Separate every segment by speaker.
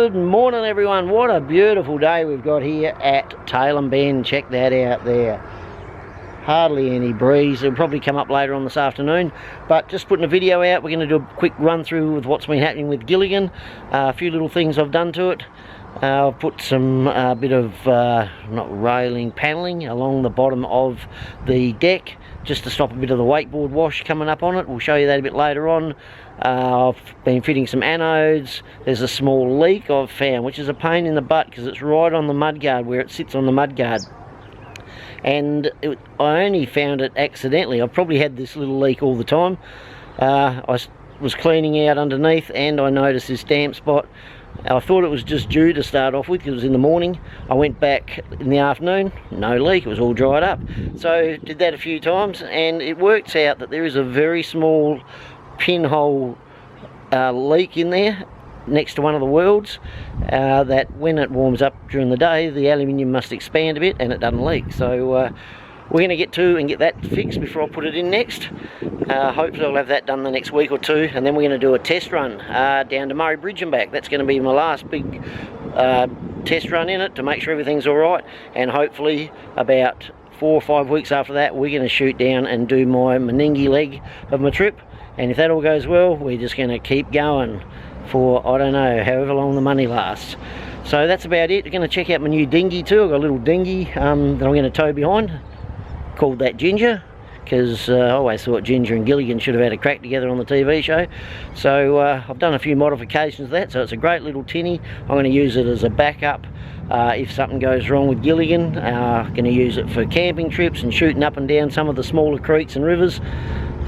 Speaker 1: Good morning everyone. What a beautiful day we've got here at Tailem Bend. Check that out there. Hardly any breeze. It'll probably come up later on this afternoon, but just putting a video out. We're going to do a quick run through with what's been happening with Gilligan. A few little things I've done to it. I've put some bit of not railing, paneling along the bottom of the deck just to stop a bit of the wakeboard wash coming up on it. We'll show you that a bit later on. I've been fitting some anodes. There's a small leak I've found, which is a pain in the butt because it's right on the mudguard where it sits on the mudguard. And I only found it accidentally. I've probably had this little leak all the time. I was cleaning out underneath and I noticed this damp spot. I thought it was just due to start off with because it was in the morning. I went back in the afternoon, no leak, it was all dried up. So did that a few times and it works out that there is a very small pinhole leak in there next to one of the worlds that when it warms up during the day the aluminium must expand a bit and it doesn't leak. So we're going to get to and get that fixed before I put it in next. Hopefully I'll have that done the next week or two, and then we're going to do a test run down to Murray Bridge and back. That's going to be my last big test run in it to make sure everything's alright, and hopefully about 4 or 5 weeks after that we're going to shoot down and do my Meningie leg of my trip. And if that all goes well, we're just going to keep going for, I don't know, however long the money lasts. So that's about it. We're going to check out my new dinghy too. I've got a little dinghy that I'm going to tow behind, called that Ginger, because I always thought Ginger and Gilligan should have had a crack together on the TV show. So I've done a few modifications of that, so it's a great little tinny. I'm going to use it as a backup if something goes wrong with Gilligan. I'm going to use it for camping trips and shooting up and down some of the smaller creeks and rivers.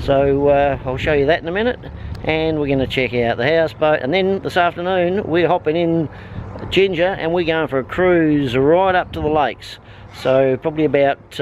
Speaker 1: So I'll show you that in a minute, and we're going to check out the houseboat, and then this afternoon we're hopping in Ginger and we're going for a cruise right up to the lakes. So probably about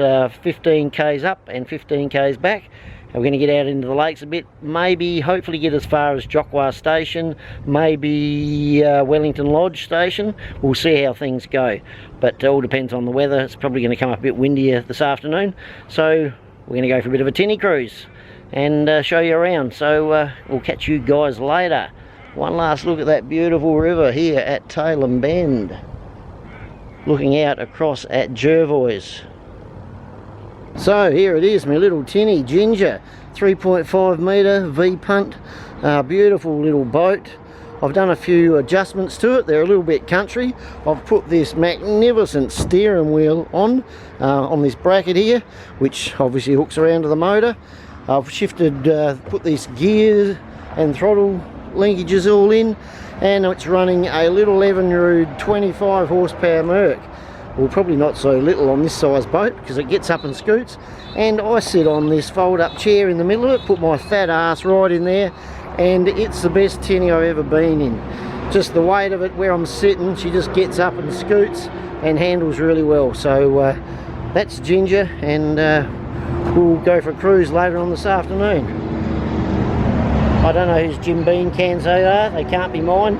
Speaker 1: 15 k's up and 15 k's back, and we're going to get out into the lakes a bit, maybe hopefully get as far as Jockwar Station, maybe Wellington Lodge Station. We'll see how things go, but it all depends on the weather. It's probably going to come up a bit windier this afternoon, so we're going to go for a bit of a tinny cruise and show you around. So we'll catch you guys later. One last look at that beautiful river here at Tailem Bend, looking out across at Jervois. So here it is, my little tinny Ginger, 3.5 metre V-punt, beautiful little boat. I've done a few adjustments to it. They're a little bit country. I've put this magnificent steering wheel on this bracket here, which obviously hooks around to the motor. I've shifted, put these gears and throttle linkages all in, and it's running a little Evinrude 25 horsepower Merc. Well, probably not so little on this size boat because it gets up and scoots, and I sit on this fold up chair in the middle of it, put my fat ass right in there, and it's the best tinny I've ever been in. Just the weight of it where I'm sitting, she just gets up and scoots and handles really well. So that's Ginger, and we'll go for a cruise later on this afternoon. I don't know whose Jim Beam cans they are. They can't be mine.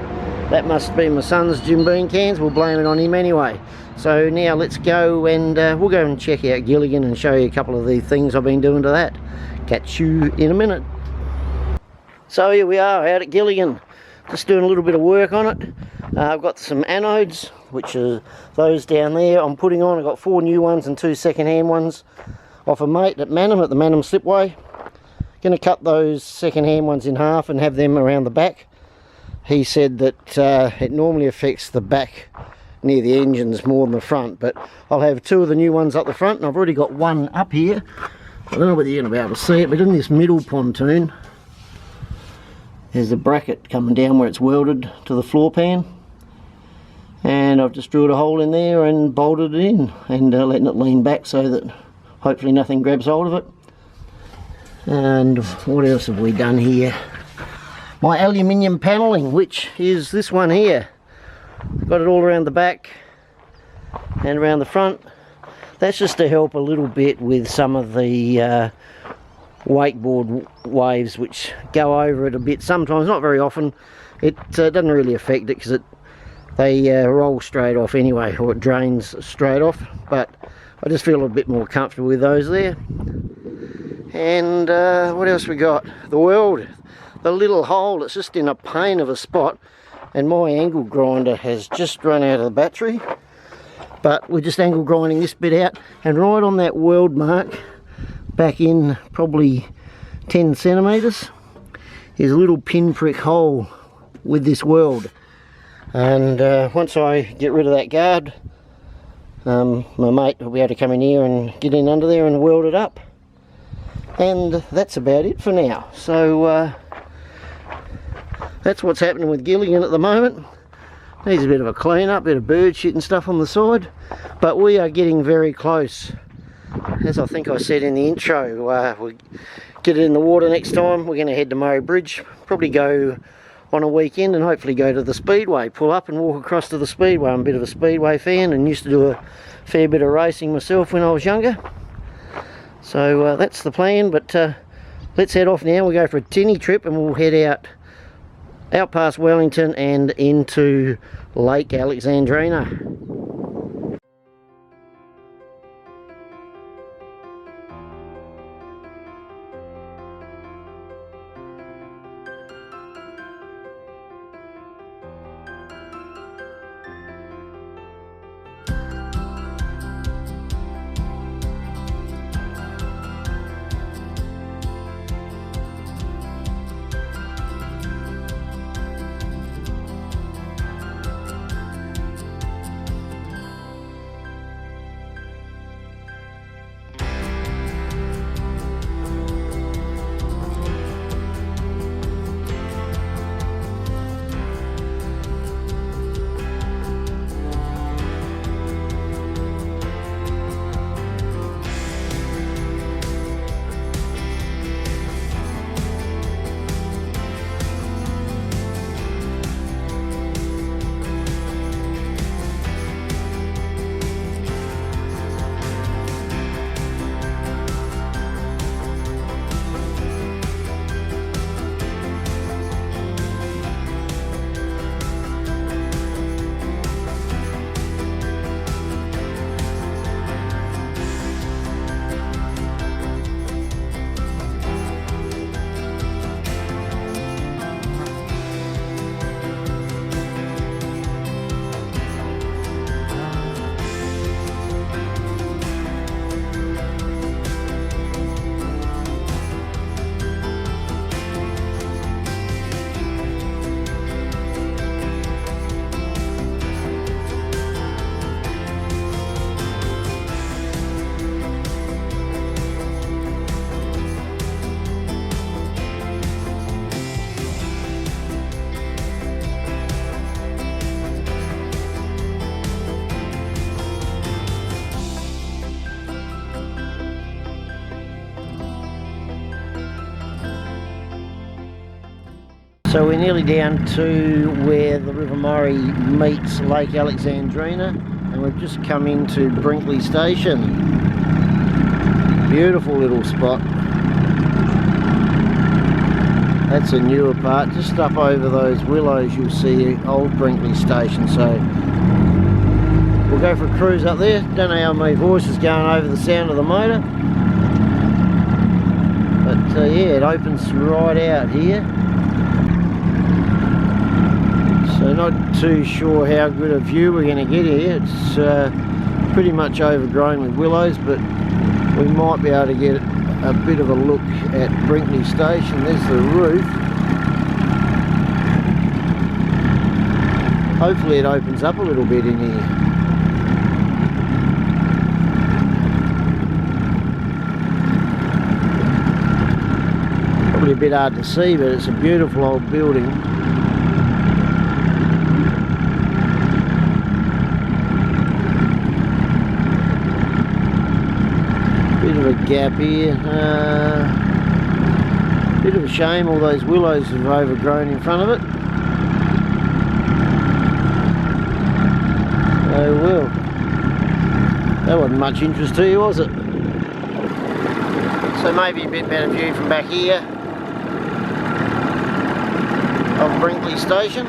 Speaker 1: That must be my son's Jim Beam cans. We'll blame it on him anyway. So now let's go and we'll go and check out Gilligan and show you a couple of the things I've been doing to that. Catch you in a minute. So here we are out at Gilligan, just doing a little bit of work on it. I've got some anodes, which are those down there I'm putting on. I've got 4 new ones and 2 second-hand ones off a mate at Mannum, at the Mannum Slipway. Going to cut those second-hand ones in half and have them around the back. He said that it normally affects the back near the engines more than the front, but I'll have 2 of the new ones up the front, and I've already got one up here. I don't know whether you're going to be able to see it, but in this middle pontoon there's a bracket coming down where it's welded to the floor pan, and I've just drilled a hole in there and bolted it in, and letting it lean back so that hopefully nothing grabs hold of it. And what else have we done here? My aluminium paneling, which is this one here. Got it all around the back and around the front. That's just to help a little bit with some of the wakeboard waves which go over it a bit sometimes, not very often. It doesn't really affect it because they roll straight off anyway, or it drains straight off, but I just feel a bit more comfortable with those there. And what else we got? The weld, the little hole, it's just in a pain of a spot. and my angle grinder has just run out of the battery, but we're just angle grinding this bit out, and right on that weld mark back in probably 10 centimeters is a little pinprick hole with this weld. And once I get rid of that guard, my mate will be able to come in here and get in under there and weld it up, and that's about it for now. So that's what's happening with Gilligan at the moment. Needs a bit of a clean up, bit of bird shit and stuff on the side, but we are getting very close. As I think I said in the intro, we get it in the water next time. We're going to head to Murray Bridge, probably go on a weekend and hopefully go to the Speedway, pull up and walk across to the Speedway. I'm a bit of a Speedway fan and used to do a fair bit of racing myself when I was younger. So that's the plan, but let's head off now. We'll go for a tinny trip and we'll head out past Wellington and into Lake Alexandrina. So we're nearly down to where the River Murray meets Lake Alexandrina, and we've just come into Brinkley Station. Beautiful little spot. That's a newer part. Just up over those willows you'll see old Brinkley Station. So we'll go for a cruise up there. Don't know how my voice is going over the sound of the motor, but yeah, it opens right out here. So not too sure how good a view we're going to get here. It's pretty much overgrown with willows, but we might be able to get a bit of a look at Brinkley Station. There's the roof. Hopefully it opens up a little bit in here. Probably a bit hard to see, but it's a beautiful old building. Bit of a gap here. Bit of a shame all those willows have overgrown in front of it. Oh well. That wasn't much interest to you, was it? So maybe a bit better view from back here of Brinkley Station.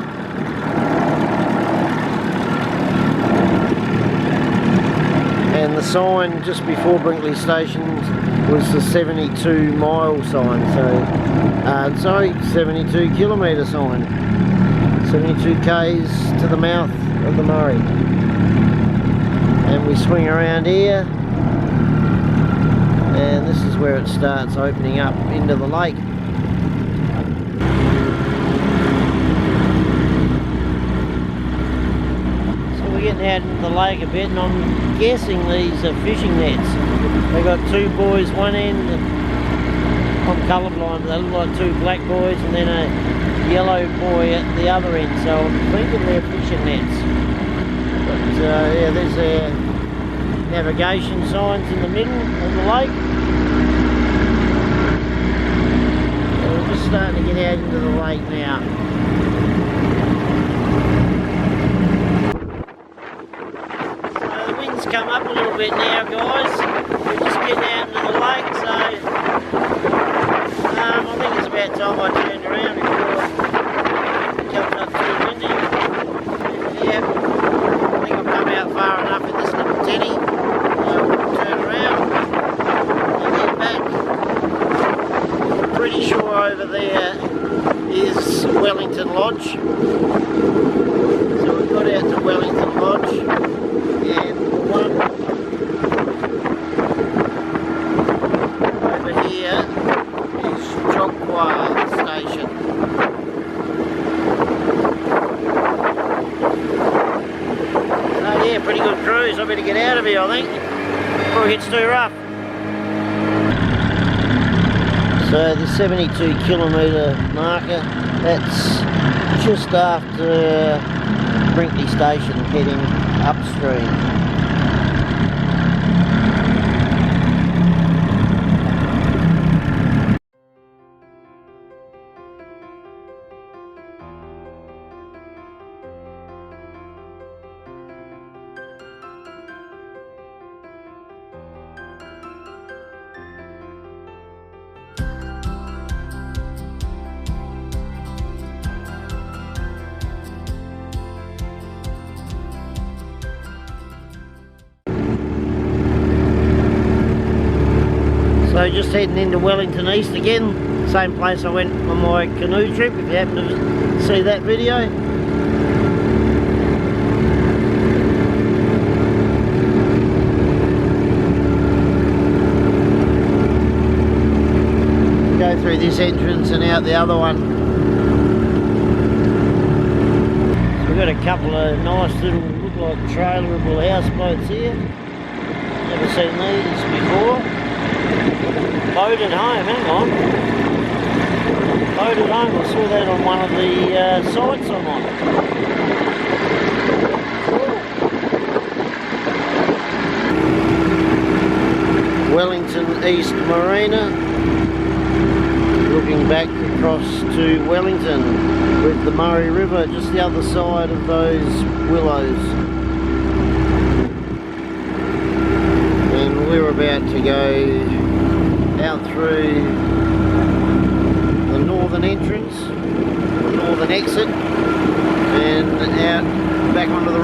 Speaker 1: And the sign just before Brinkley Station was the 72 mile sign, so sorry, 72 kilometre sign. 72 k's to the mouth of the Murray. And we swing around here, and this is where it starts opening up into the lake. So we're getting out into the lake a bit, and I'm guessing these are fishing nets. They've got two buoys one end, I'm colourblind, they look like two black buoys, and then a yellow buoy at the other end, so I'm thinking they're fishing nets. But yeah, there's their navigation signs in the middle of the lake. So we're just starting to get out into the lake now. So the wind's come up a little bit now, guys. We're just getting out into the lake, so I think it's about time I turned around before it comes up too windy. Yep, I think I've come out far enough in this little tinny. So we'll turn around and head back. I'm pretty sure over there is Wellington Lodge. So we've got out to Wellington Lodge, and the one over here is Station. So yeah, pretty good cruise. I better get out of here, I think, before it gets too rough. So the 72 kilometre marker, that's just after Brinkley Station, heading upstream. So just heading into Wellington East again, same place I went on my canoe trip, if you happen to see that video. Go through this entrance and out the other one. So we've got a couple of nice little, look like trailerable houseboats here. Never seen these before. Boated home, hang on. Boated home, I saw that on one of the sites I'm on. Cool. Wellington East Marina. Looking back across to Wellington with the Murray River just the other side of those willows. And we're about to go out through the northern entrance, the northern exit, and out back onto the